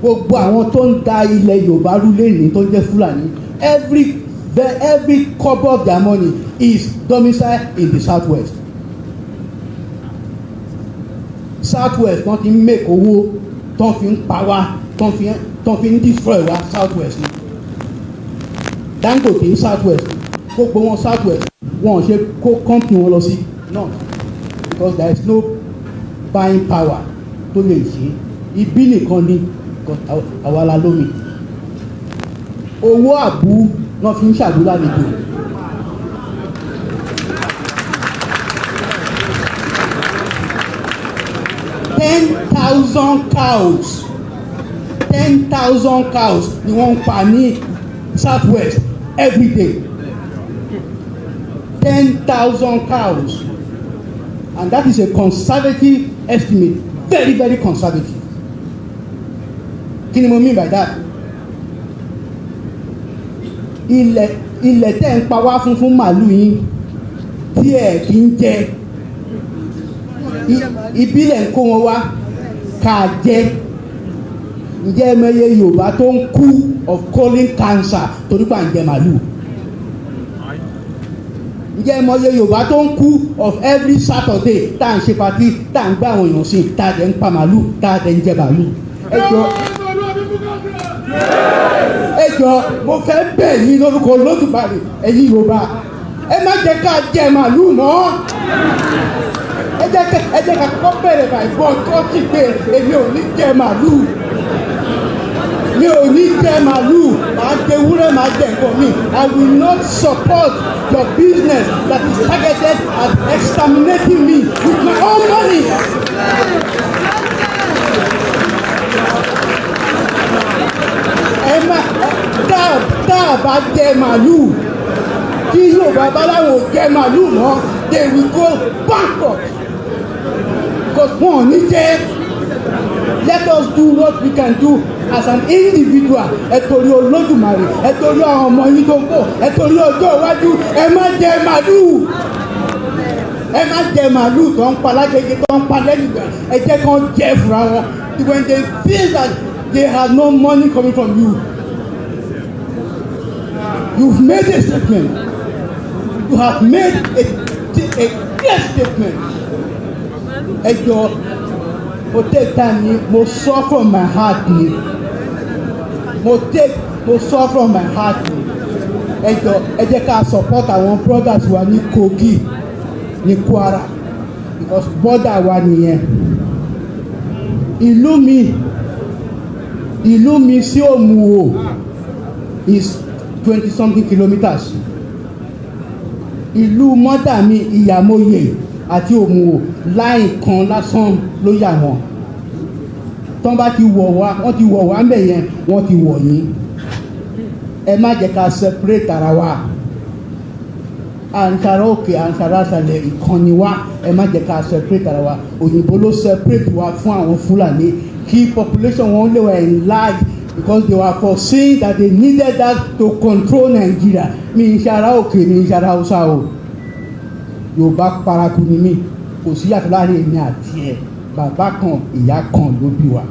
Gbogbo àwọn tó ń da ilẹ̀ Yorùbá rú lẹ́yìn tó ń jẹ́ Fulani, every kobo of their money is domiciled in the southwest. Southwest wọ́n ti ń make owó tó fi ń pa wá tó fi ń destroy wá southwest ni. Dangote ní southwest gbogbo wọn southwest wọn ò ṣe kó company wọn lọ sí náà. Because there is no buying power tó lè ṣe ibi nìkan ni àwa la lómi owó àbú náà fi ń ṣàdúrà nìkan. ten thousand cows ni wọ́n ń pa ní southwest every day 10,000 cows. And that is a conservative estimate, very, very conservative. Kí ni mo mean by that? Ilẹ̀ tẹ́ ń pa wá fún màálù yín tí ẹ̀ kì í jẹ ìbílẹ̀ ń kó wọn wá ká jẹ. Ǹjẹ́ ẹmẹyẹ Yorùbá tó ń kú of colon cancer torí pa ń jẹ màálù? Ǹjẹ́ ẹmọye Yorùbá tó ń kú of every Saturday tá à ń ṣe party tá à ń gbá àwọn èèyàn sí tá a dẹ̀ ń pa màálù tá a dẹ̀ ń jẹ màálù? Ẹ jọ̀ọ́ mo fẹ́ bẹ̀ yín lórúkọ Olódùmarè ẹ̀yin Yorùbá ẹ má jẹ́ ká jẹ màálù mọ́. Ẹ jẹ́ ká kọ́kọ́ bẹ̀rẹ̀ bàìbọn tó ti pé èmi ò ní jẹ màálù. Mi ò ní jẹ màálù, màá jẹ ewúrẹ́, màá jẹ nǹkan mi. I will not support your business that is targeted at exterminating me with my own money. Tá a bá jẹ màálù, tí Yorùbá bá láwọn ò jẹ màálù mọ́, they will go bankrupt. Because wọn ò ní jẹ. Let us do what we can do as an individual. Ẹ torí Olódùmarè, ẹ torí àwọn ọmọ yín tó ń bọ̀, ẹ torí ọjọ́ iwájú, ẹ má jẹ màálù. Ẹ má jẹ màálù tó ń pa lágbègbè tó ń pa lẹ́yìngbà. Ẹ jẹ́ kán jẹ fúnra wọn. When they feel that they have no money coming from you, you've made a statement. You have made a clear statement. Ẹ jọ̀ọ́. Mo take time ni mo sọ from my heart ni mo sọ from my heart ni ẹ jẹ́ ká support àwọn brothers wa ní Kogi ní Kwara because border wa nìyẹn. ìlú mi sí Òmùwò is 20-something kilometers. ìlú mọ́dà mi Ìyàmóye àti Òmùwò láì kan lásán ló yà wọ́n. tán bá ti wọ̀ wá wọ́n ti wọ̀ wá ń bẹ̀ yẹn wọ́n ti wọ̀ yín. ẹ má jẹ́ ká separate ara wa. àǹtara òkè àǹtara àṣàlẹ̀ ìkànnì wa ẹ má jẹ́ ká separate ara wa. òyìnbó ló separate wa fún àwọn Fúlàní kí population wọn lè wà enlarged because they were foreseeing that they needed that to control Nigeria. mi ń ṣara òkè mi ń ṣara Hausa o. Yorùbá paraku ni mí kò sí yàtọ̀ láàrin èmi àti ẹ̀ bàbá kan ìyá kan ló bí wa.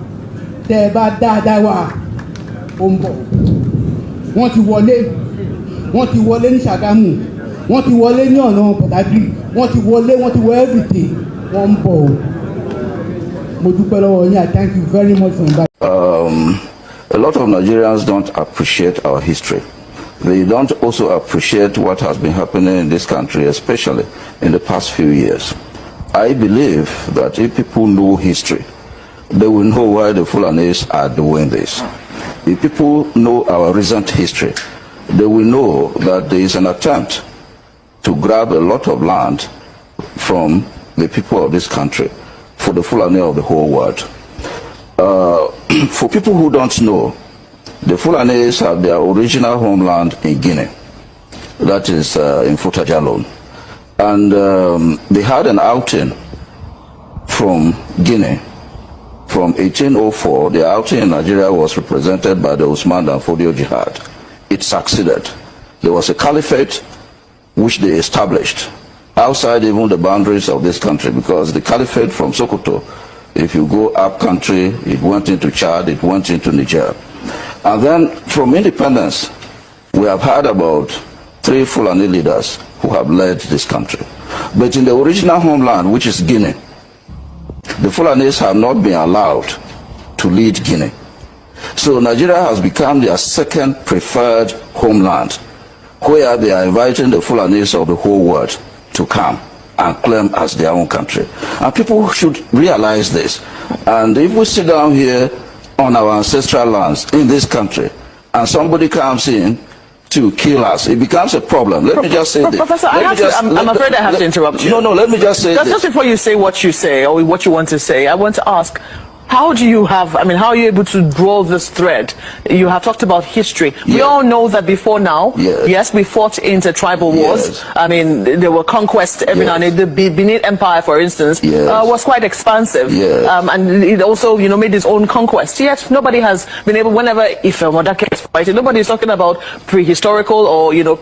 tẹ́ ẹ bá dáadáa wà ó ń bọ̀. wọ́n ti wọlé ní Ṣàgámù wọ́n ti wọlé ní ọ̀nà Pọ̀tàgì wọ́n ti wọ everything wọ́n ń bọ̀ o. mo dúpẹ́ lọ́wọ́ yín. I thank you very much for inviting. A lot of Nigerians don't appreciate our history. They don't also appreciate what has been happening in this country, especially in the past few years. I believe that if people know history, they will know why the Fulanis are doing this. If people know our recent history, they will know that there is an attempt to grab a lot of land from the people of this country for the Fulani of the whole world. For people who don't know, the Fulanis have their original homeland in Guinea, that is in Futajalon. And they had an outing from Guinea. From 1804, the outing in Nigeria was represented by the Usman and Fodio Jihad. It succeeded. There was a caliphate which they established outside even the boundaries of this country, because the caliphate from Sokoto, if you go up country, it went into Chad, it went into Niger. And then from independence, we have had about 3 Fulani leaders who have led this country. But in the original homeland, which is Guinea, the Fulanis have not been allowed to lead Guinea. So Nigeria has become their second preferred homeland, where they are inviting the Fulanis of the whole world to come and claim as their own country. And people should realize this. And if we sit down here on our ancestral lands in this country, and somebody comes in to kill us, it becomes a problem. Let me just say this. Professor, I'm afraid I have to interrupt you. No, let me just say this. Just before you say what you say, or what you want to say, I want to ask, how do you have, how are you able to draw this thread? You have talked about history. Yeah. We all know that before now, yes, we fought intertribal wars. Yes. There were conquests every now and then. The Benin Empire, for instance, was quite expansive. Yes. And it also, made its own conquests. Yet nobody has been able, whenever Ifemodake is fighting, nobody is talking about prehistorical or,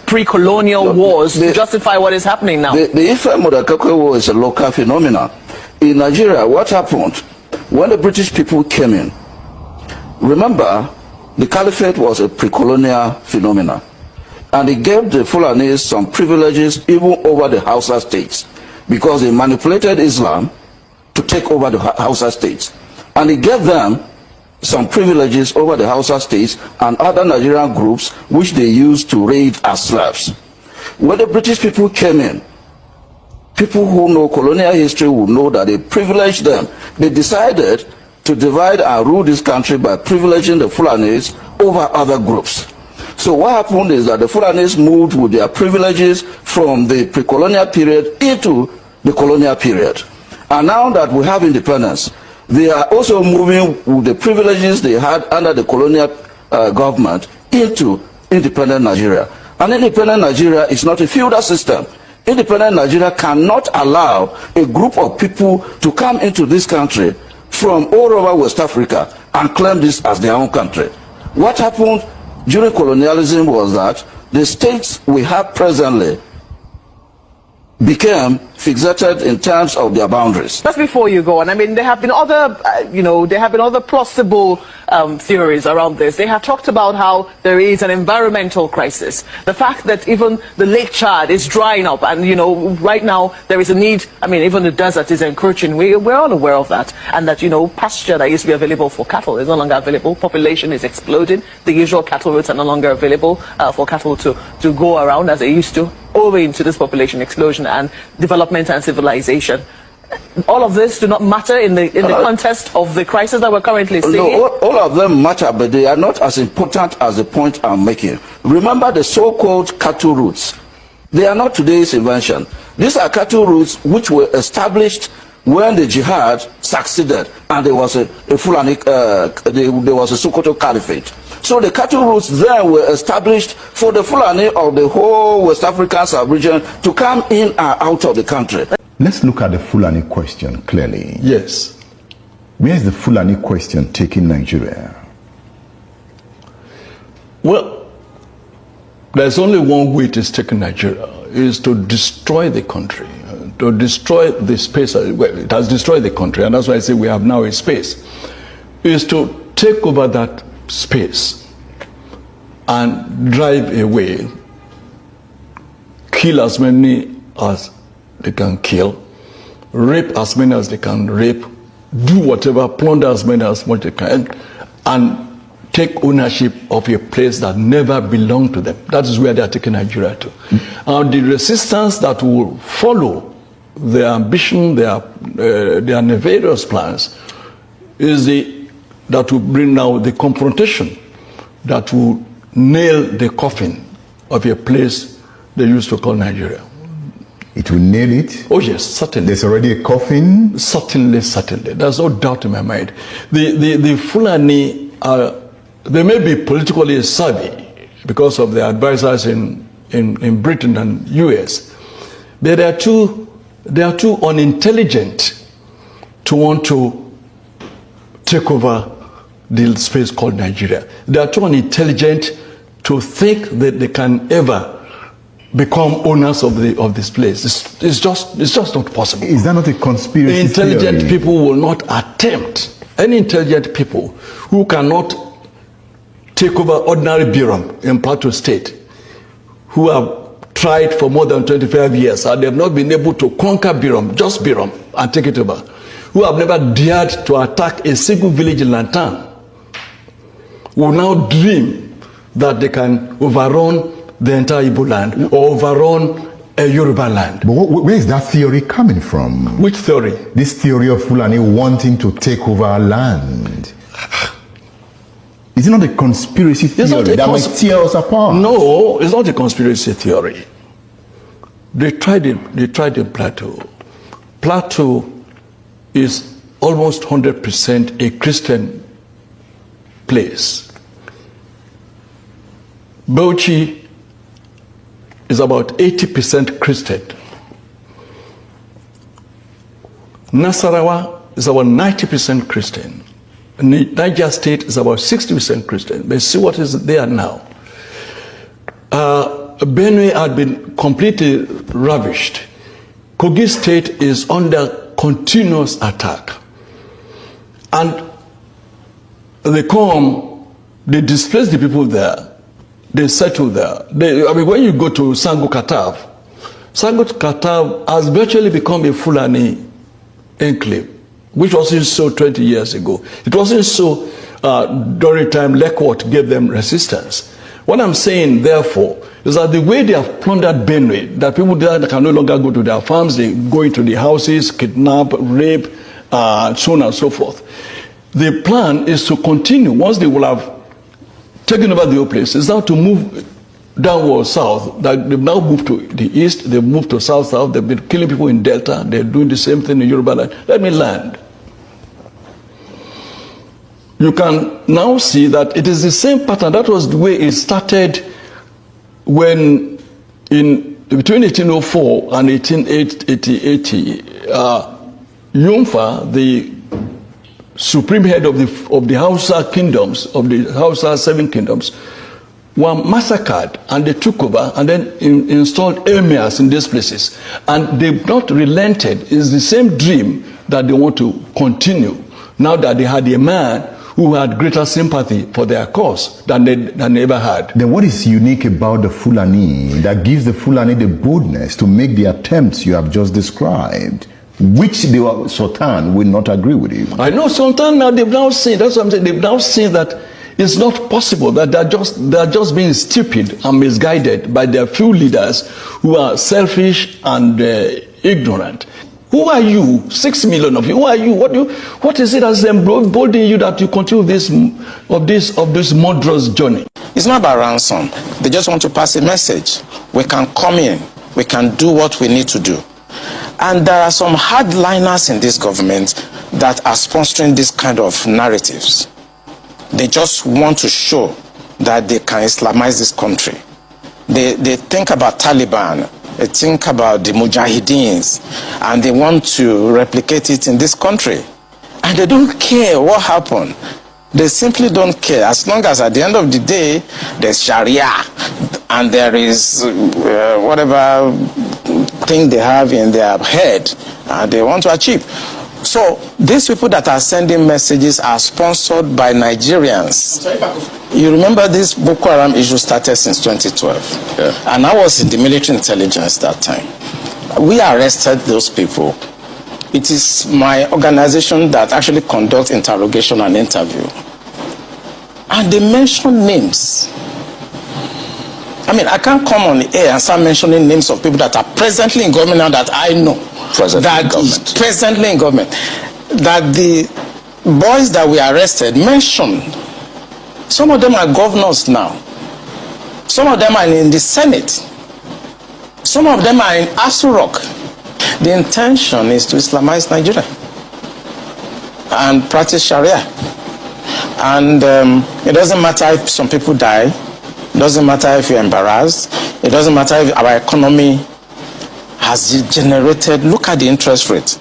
pre-colonial wars to justify what is happening now. The Ifemodake war is a local phenomenon. In Nigeria, what happened? When the British people came in, remember, the caliphate was a pre-colonial phenomenon, and it gave the Fulanis some privileges even over the Hausa states, because they manipulated Islam to take over the Hausa states, and it gave them some privileges over the Hausa states and other Nigerian groups which they used to raid as slaves. When the British people came in, people who know colonial history will know that they privileged them. They decided to divide and rule this country by privileging the Fulanis over other groups. So what happened is that the Fulanis moved with their privileges from the pre-colonial period into the colonial period. And now that we have independence, they are also moving with the privileges they had under the colonial government into independent Nigeria. And independent Nigeria is not a feudal system. Independent Nigeria cannot allow a group of people to come into this country from all over West Africa and claim this as their own country. What happened during colonialism was that the states we have presently became fixated in terms of their boundaries. Just before you go on, I mean, there have been other, there have been other plausible theories around this. They have talked about how there is an environmental crisis. The fact that even the Lake Chad is drying up and, right now there is a need, I mean, even the desert is encroaching. We're all aware of that. And that, pasture that used to be available for cattle is no longer available. Population is exploding. The usual cattle routes are no longer available for cattle to go around as they used to, owing to this population explosion and development and civilization. All of this do not matter in the context of the crisis that we're currently seeing. No, all of them matter, but they are not as important as the point I'm making. Remember the so-called cattle routes. They are not today's invention. These are cattle routes which were established when the jihad succeeded and there was a Fulani, there was a Sokoto Caliphate. So the cattle routes then were established for the Fulani of the whole West African sub-region to come in and out of the country. Let's look at the Fulani question clearly. Yes. Where is the Fulani question taking Nigeria? Well, there's only one way it is taking Nigeria, is to destroy the country, to destroy the space. Well, it has destroyed the country, and that's why I say we have now a space, is to take over that space and drive away, kill as many as they can kill, rape as many as they can rape, do whatever, plunder as many as much they can, and take ownership of a place that never belonged to them. That is where they are taking Nigeria to. And the resistance that will follow their ambition, their nefarious plans, is that will bring now the confrontation that will nail the coffin of a place they used to call Nigeria. It will nail it? Oh yes, certainly. There's already a coffin? Certainly, certainly. There's no doubt in my mind. The Fulani they may be politically savvy because of their advisors in Britain and US, but they are too unintelligent to want to take over the space called Nigeria. They are too unintelligent to think that they can ever become owners of this place. It's just not possible. Is that not a conspiracy Intelligent theory? people will not attempt. Any intelligent people who cannot take over ordinary Biram in Plateau State, who have tried for more than 25 years and they have not been able to conquer Biram, just Biram, and take it over, who have never dared to attack a single village in Lantan, will now dream that they can overrun the entire Igbo land or overrun a Yoruba land. But where is that theory coming from? Which theory? This theory of Fulani wanting to take over our land. Is it not a conspiracy theory that might tear us apart? No, it's not a conspiracy theory. They tried in Plateau. Plateau is almost 100% a Christian place. Bauchi is about 80% Christian. Nasarawa is about 90% Christian. Niger State is about 60% Christian. But see what is there now. Benue had been completely ravished. Kogi State is under continuous attack. And they come, they displace the people there, they settle there. When you go to Sango Katav has virtually become a Fulani enclave, which wasn't so 20 years ago. It wasn't so during the time Lekwot gave them resistance. What I'm saying, therefore, is that the way they have plundered Benue, that people there can no longer go to their farms, they go into the houses, kidnap, rape, so on and so forth. The plan is to continue, once they will have taken over the whole place, is now to move downward south. They've now moved to the east, they've moved to south, they've been killing people in Delta, they're doing the same thing in Yoruba land. Let me land. You can now see that it is the same pattern. That was the way it started when between 1804 and 1880, Yumfa, the supreme head of the Hausa kingdoms, of the Hausa 7 kingdoms, were massacred, and they took over and then installed emirs in these places. And they've not relented. It's the same dream that they want to continue now that they had a man who had greater sympathy for their cause than they ever had. Then what is unique about the Fulani that gives the Fulani the boldness to make the attempts you have just described, which the Sultan will not agree with you? I know Sultan now, they've now seen, that's what I'm saying, they've now seen that it's not possible, that they're just being stupid and misguided by their few leaders who are selfish and ignorant. Who are you? 6 million of you. Who are you? What is it that's emboldening you that you continue this murderous journey? It's not about ransom. They just want to pass a message. We can come in. We can do what we need to do. And there are some hardliners in this government that are sponsoring this kind of narratives. They just want to show that they can Islamize this country. They think about Taliban. They think about the Mujahideens, and they want to replicate it in this country. And they don't care what happened. They simply don't care. As long as at the end of the day, there's Sharia, and there is whatever thing they have in their head, and they want to achieve. So these people that are sending messages are sponsored by Nigerians. You remember this Boko Haram issue started since 2012. Yeah. And I was in the military intelligence that time. We arrested those people. It is my organization that actually conducts interrogation and interview. And they mention names. I mean, I can't come on the air and start mentioning names of people that are presently in government now that I know. Presently in government. That the boys that we arrested mentioned. Some of them are governors now. Some of them are in the Senate. Some of them are in Asuri. The intention is to Islamize Nigeria and practice Sharia. And it doesn't matter if some people die. It doesn't matter if you're embarrassed. It doesn't matter if our economy has generated. Look at the interest rate.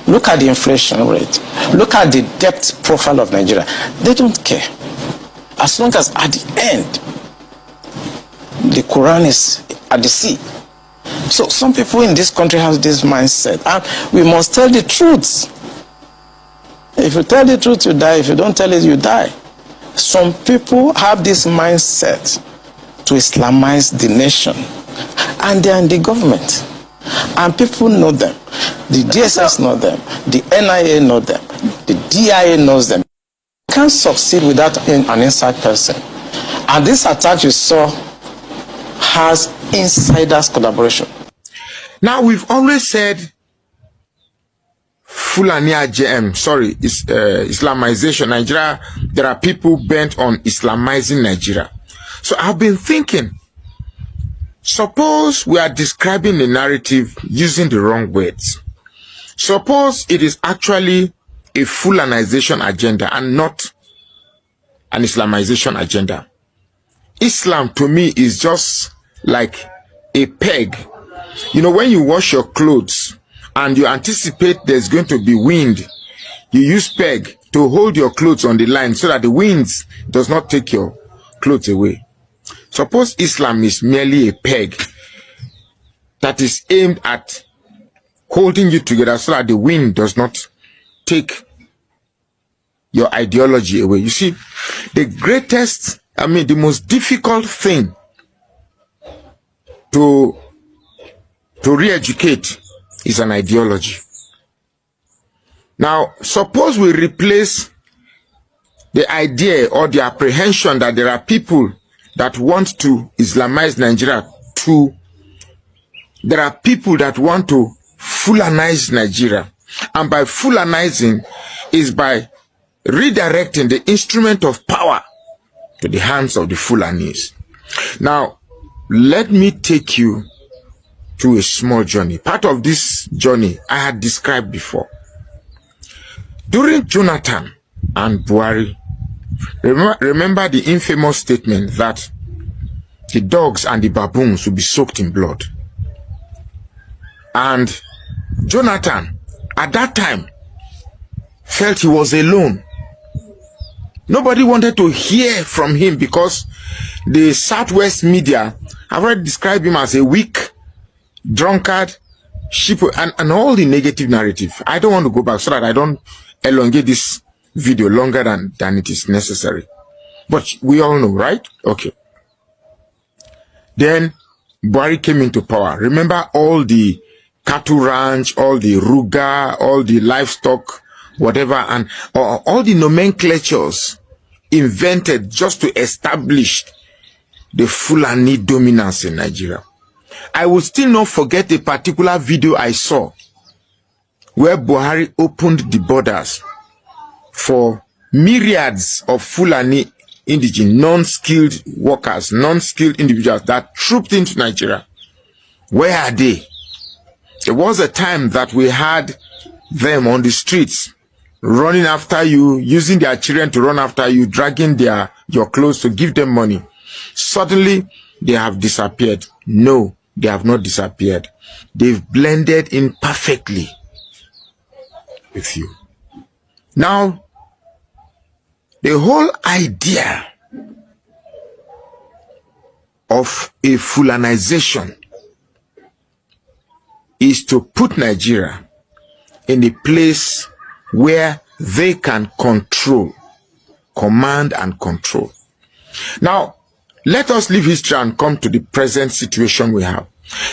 Look at the inflation rate. Look at the debt profile of Nigeria. They don't care. As long as at the end, the Quran is at the sea. So some people in this country have this mindset. And we must tell the truth. If you tell the truth, you die. If you don't tell it, you die. Some people have this mindset to Islamize the nation. And they are in the government. And people know them. The DSS know them. The NIA know them. The DIA knows them. You can't succeed without an inside person. And this attack you saw has insiders collaboration. Now, we've always said Fulani Islamization Nigeria. There are people bent on Islamizing Nigeria. So I've been thinking, suppose we are describing the narrative using the wrong words. Suppose it is actually a Fulanization agenda and not an Islamization agenda. Islam to me is just like a peg. You know, when you wash your clothes and you anticipate there's going to be wind, you use peg to hold your clothes on the line so that the winds does not take your clothes away. Suppose Islam is merely a peg that is aimed at holding you together so that the wind does not take your ideology away. You see, the most difficult thing to re-educate is an ideology. Now, suppose we replace the idea or the apprehension that there are people that want to Islamize Nigeria to there are people that want to Fulanize Nigeria. And by Fulanizing is by redirecting the instrument of power to the hands of the Fulanis. Now, let me take you through a small journey. Part of this journey I had described before. During Jonathan and Buhari, remember the infamous statement that the dogs and the baboons will be soaked in blood. And Jonathan, at that time, felt he was alone Nobody wanted to hear from him because the Southwest media have already described him as a weak, drunkard, sheep, and all the negative narrative. I don't want to go back so that I don't elongate this video longer than it is necessary. But we all know, right? Okay. Then Buhari came into power. Remember all the cattle ranch, all the ruga, all the livestock, whatever, and all the nomenclatures invented just to establish the Fulani dominance in Nigeria. I will still not forget a particular video I saw where Buhari opened the borders for myriads of Fulani indigenous, non-skilled workers, non-skilled individuals that trooped into Nigeria. Where are they? There was a time that we had them on the streets, running after you, using their children to run after you, dragging your clothes to give them money. Suddenly, they have disappeared. No, they have not disappeared. They've blended in perfectly with you. Now, the whole idea of a Fulanization is to put Nigeria in a place where they can control, command and control. Now, let us leave history and come to the present situation we have.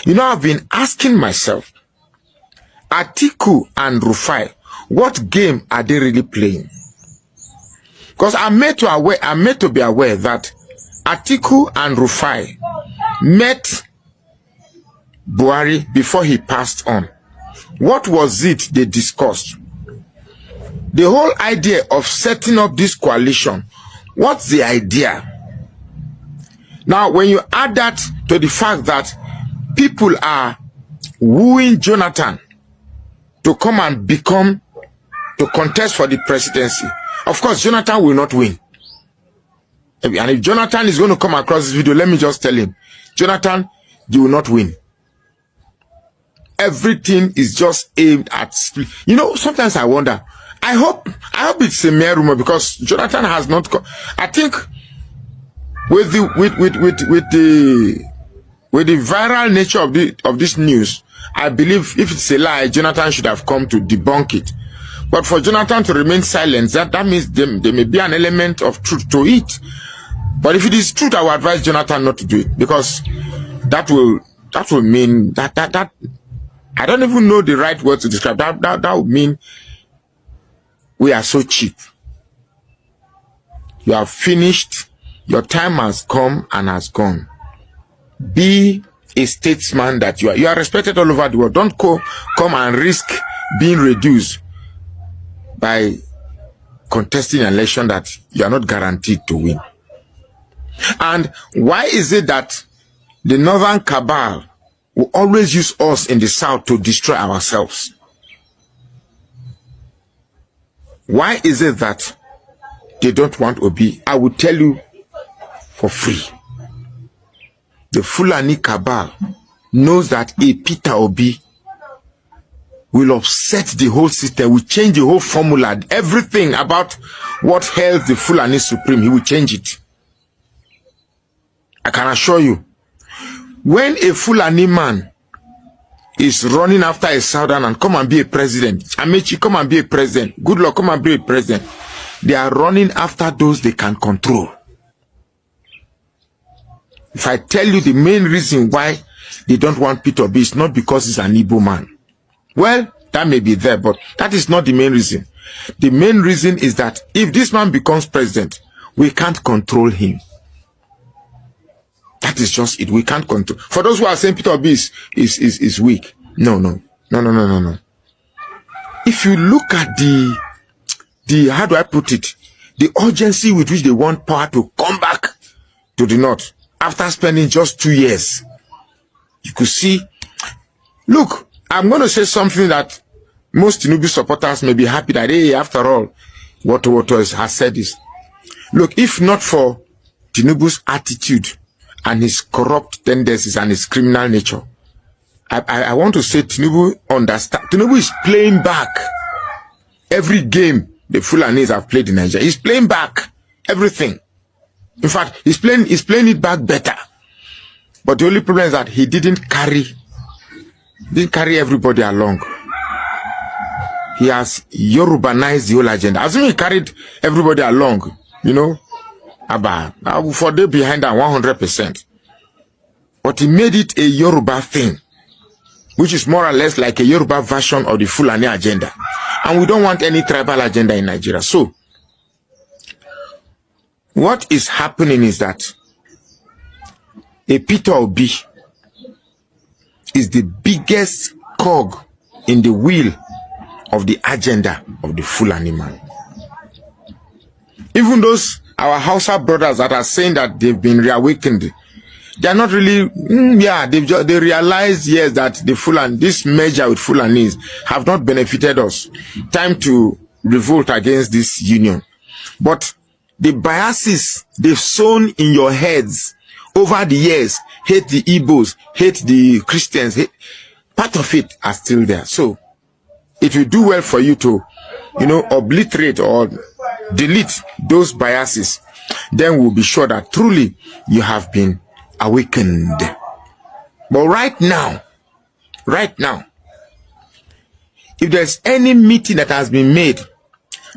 You know, I've been asking myself, Atiku and Rufai, what game are they really playing? Because I'm made to be aware that Atiku and Rufai met Buhari before he passed on. What was it they discussed? The whole idea of setting up this coalition, what's the idea? Now, when you add that to the fact that people are wooing Jonathan to come and to contest for the presidency, of course, Jonathan will not win. And if Jonathan is going to come across this video, let me just tell him, Jonathan, you will not win. Everything is just aimed at split. You know, sometimes I wonder, I hope it's a mere rumor because Jonathan has not I think with the viral nature of this news, I believe if it's a lie, Jonathan should have come to debunk it. But for Jonathan to remain silent, that means there may be an element of truth to it. But if it is truth, I would advise Jonathan not to do it because that will mean that I don't even know the right word to describe that would mean we are so cheap. You have finished. Your time has come and has gone. Be a statesman that you are. You are respected all over the world. Don't come and risk being reduced by contesting an election that you are not guaranteed to win. And why is it that the northern cabal will always use us in the south to destroy ourselves? Why is it that they don't want Obi? I will tell you for free. The Fulani cabal knows that a Peter Obi will upset the whole system, will change the whole formula, everything about what held the Fulani supreme, he will change it. I can assure you, when a Fulani man is running after a southern and come and be a president, Amechi, come and be a president, good luck, come and be a president, they are running after those they can control. If I tell you the main reason why they don't want Peter Obi, it's not because he's an Igbo man. Well, that may be there, but that is not the main reason. The main reason is that if this man becomes president, we can't control him. That is just it. We can't control. For those who are saying Peter Obi is weak. No. If you look at the how do I put it? The urgency with which they want power to come back to the north after spending just 2 years, you could see. Look, I'm going to say something that most Tinubu supporters may be happy that, hey, after all, what has said this. Look, if not for Tinubu's attitude and his corrupt tendencies and his criminal nature, I want to say Tinubu understand. Tinubu is playing back every game the Fulanis have played in Nigeria. He's playing back. everything. In fact, he's playing it back better. But the only problem is that he didn't carry everybody along. He has Yorubanized the whole agenda. Assuming he carried everybody along, you know, for they behind that 100%. But he made it a Yoruba thing, which is more or less like a Yoruba version of the Fulani agenda. And we don't want any tribal agenda in Nigeria. So, what is happening is that a Peter Obi is the biggest cog in the wheel of the agenda of the Fulani man. Even those, our Hausa brothers that are saying that they've been reawakened, they are not really, they realize, yes, that the Fulani, this merger with Fulanis have not benefited us. Time to revolt against this union. But the biases they've sown in your heads over the years, hate the Igbos, hate the Christians, part of it are still there. So it will do well for you to, you know, obliterate or delete those biases. Then we'll be sure that truly you have been awakened. But right now, if there's any meeting that has been made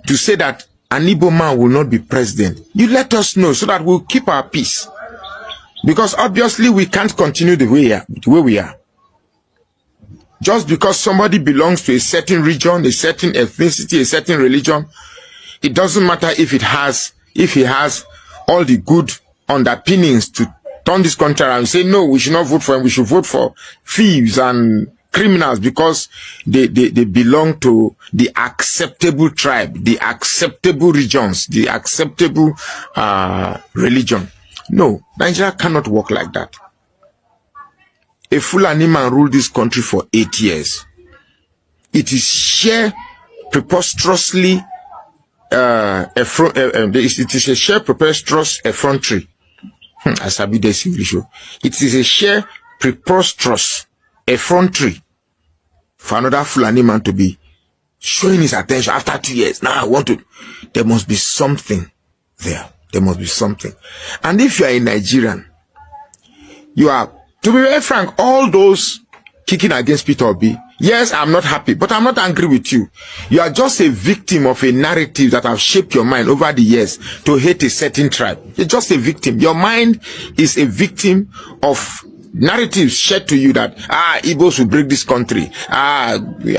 to say that an Igbo man will not be president, you let us know so that we'll keep our peace. Because obviously we can't continue the way we are. Just because somebody belongs to a certain region, a certain ethnicity, a certain religion, it doesn't matter if he has all the good underpinnings to turn this country around and say, no, we should not vote for him, we should vote for thieves and criminals because they belong to the acceptable tribe, the acceptable regions, the acceptable religion. No, Nigeria cannot work like that. A Fulani man ruled this country for 8 years. It is sheer preposterously it is a sheer preposterous effrontery. It is a sheer preposterous effrontery for another Fulani man to be showing his attention after 2 years. Now I want to. There must be something there. There must be something. And if you are a Nigerian, you are, to be very frank, all those kicking against Peter Obi, yes, I'm not happy, but I'm not angry with you. You are just a victim of a narrative that have shaped your mind over the years to hate a certain tribe. You're just a victim. Your mind is a victim of narratives shared to you that, Igbos will break this country. I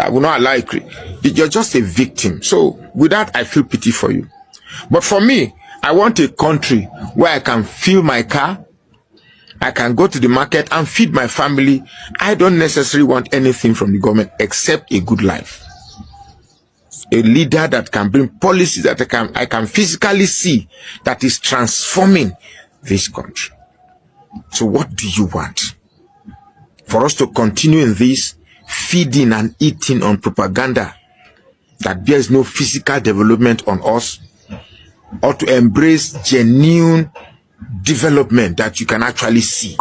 will not allow it. You're just a victim. So with that, I feel pity for you. But for me, I want a country where I can fill my car, I can go to the market and feed my family. I don't necessarily want anything from the government except a good life. A leader that can bring policies that I can physically see that is transforming this country. So what do you want? For us to continue in this feeding and eating on propaganda that bears no physical development on us, or to embrace genuine development that you can actually see?